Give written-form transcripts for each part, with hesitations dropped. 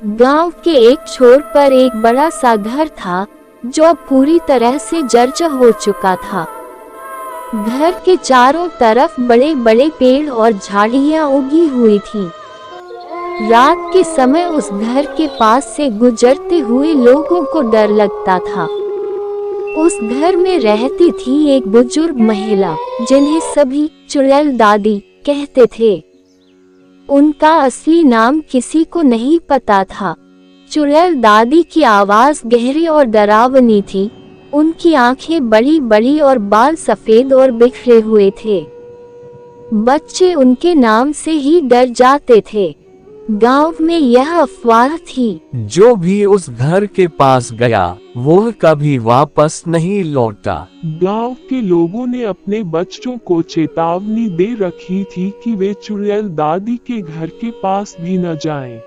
गांव के एक छोर पर एक बड़ा सा घर था जो अब पूरी तरह से जर्जर हो चुका था। घर के चारों तरफ बड़े बड़े पेड़ और झाड़ियां उगी हुई थीं। रात के समय उस घर के पास से गुजरते हुए लोगों को डर लगता था। उस घर में रहती थी एक बुजुर्ग महिला जिन्हें सभी चुड़ैल दादी कहते थे। उनका असली नाम किसी को नहीं पता था। चुड़ैल दादी की आवाज गहरी और डरावनी थी। उनकी आंखें बड़ी बड़ी और बाल सफेद और बिखरे हुए थे। बच्चे उनके नाम से ही डर जाते थे। गांव में यह अफवाह थी, जो भी उस घर के पास गया वो कभी वापस नहीं लौटा। गांव के लोगों ने अपने बच्चों को चेतावनी दे रखी थी कि वे चुड़ैल दादी के घर के पास भी न जाएं।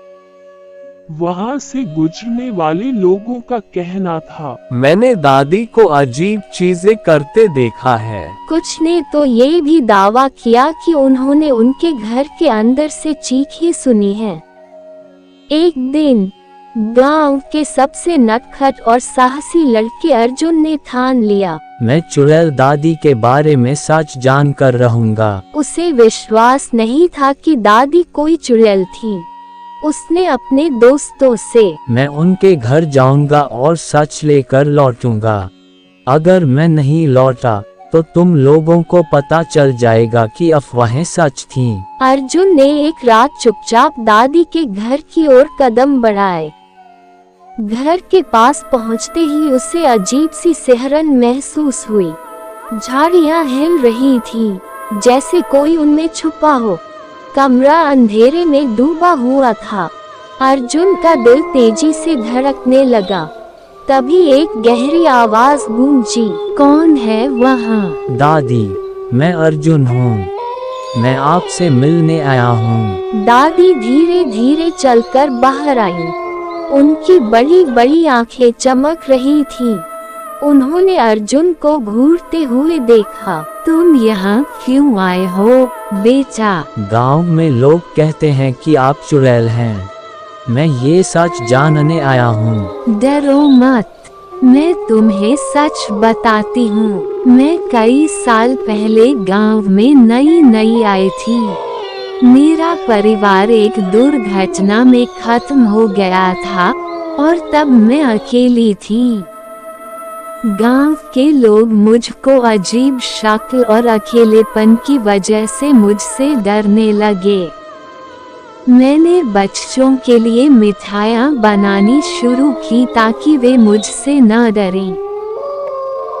वहां से गुजरने वाले लोगों का कहना था, मैंने दादी को अजीब चीजें करते देखा है। कुछ ने तो ये भी दावा किया कि उन्होंने उनके घर के अंदर से चीखें सुनी हैं। एक दिन गांव के सबसे नटखट और साहसी लड़के अर्जुन ने ठान लिया, मैं चुड़ैल दादी के बारे में सच जान कर रहूंगा। उसे विश्वास नहीं था कि दादी कोई चुड़ैल थी। उसने अपने दोस्तों से, मैं उनके घर जाऊंगा और सच लेकर लौटूंगा। अगर मैं नहीं लौटा तो तुम लोगों को पता चल जाएगा कि अफवाहें सच थीं। अर्जुन ने एक रात चुपचाप दादी के घर की ओर कदम बढ़ाए। घर के पास पहुंचते ही उसे अजीब सी सिहरन महसूस हुई। झाड़ियां हिल रही थीं, जैसे कोई उनमें छुपा हो। कमरा अंधेरे में डूबा हुआ था। अर्जुन का दिल तेजी से धड़कने लगा। तभी एक गहरी आवाज गूंजी, कौन है वहाँ? दादी, मैं अर्जुन हूँ। मैं आपसे मिलने आया हूँ। दादी धीरे धीरे चलकर बाहर आई। उनकी बड़ी बड़ी आंखें चमक रही थीं। उन्होंने अर्जुन को घूरते हुए देखा। तुम यहाँ क्यों आए हो बेटा? गांव में लोग कहते हैं कि आप चुड़ैल हैं। मैं ये सच जानने आया हूँ। डरो मत, मैं तुम्हें सच बताती हूँ। मैं कई साल पहले गांव में नई आई थी। मेरा परिवार एक दुर्घटना में खत्म हो गया था और तब मैं अकेली थी। गांव के लोग मुझको अजीब शक्ल और अकेलेपन की वजह से मुझसे डरने लगे। मैंने बच्चों के लिए मिठाइयाँ बनानी शुरू की ताकि वे मुझसे न डरें।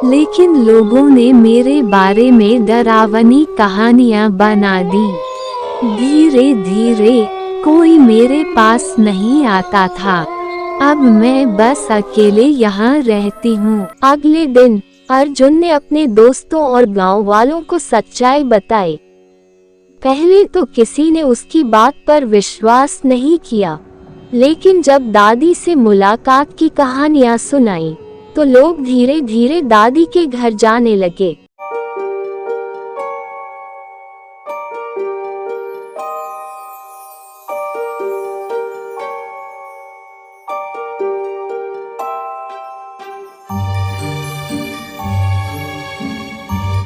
लेकिन लोगों ने मेरे बारे में डरावनी कहानियाँ बना दी। धीरे धीरे कोई मेरे पास नहीं आता था। अब मैं बस अकेले यहाँ रहती हूँ। अगले दिन अर्जुन ने अपने दोस्तों और गांव वालों को सच्चाई बताई। पहले तो किसी ने उसकी बात पर विश्वास नहीं किया, लेकिन जब दादी से मुलाकात की कहानियाँ सुनाई तो लोग धीरे धीरे दादी के घर जाने लगे।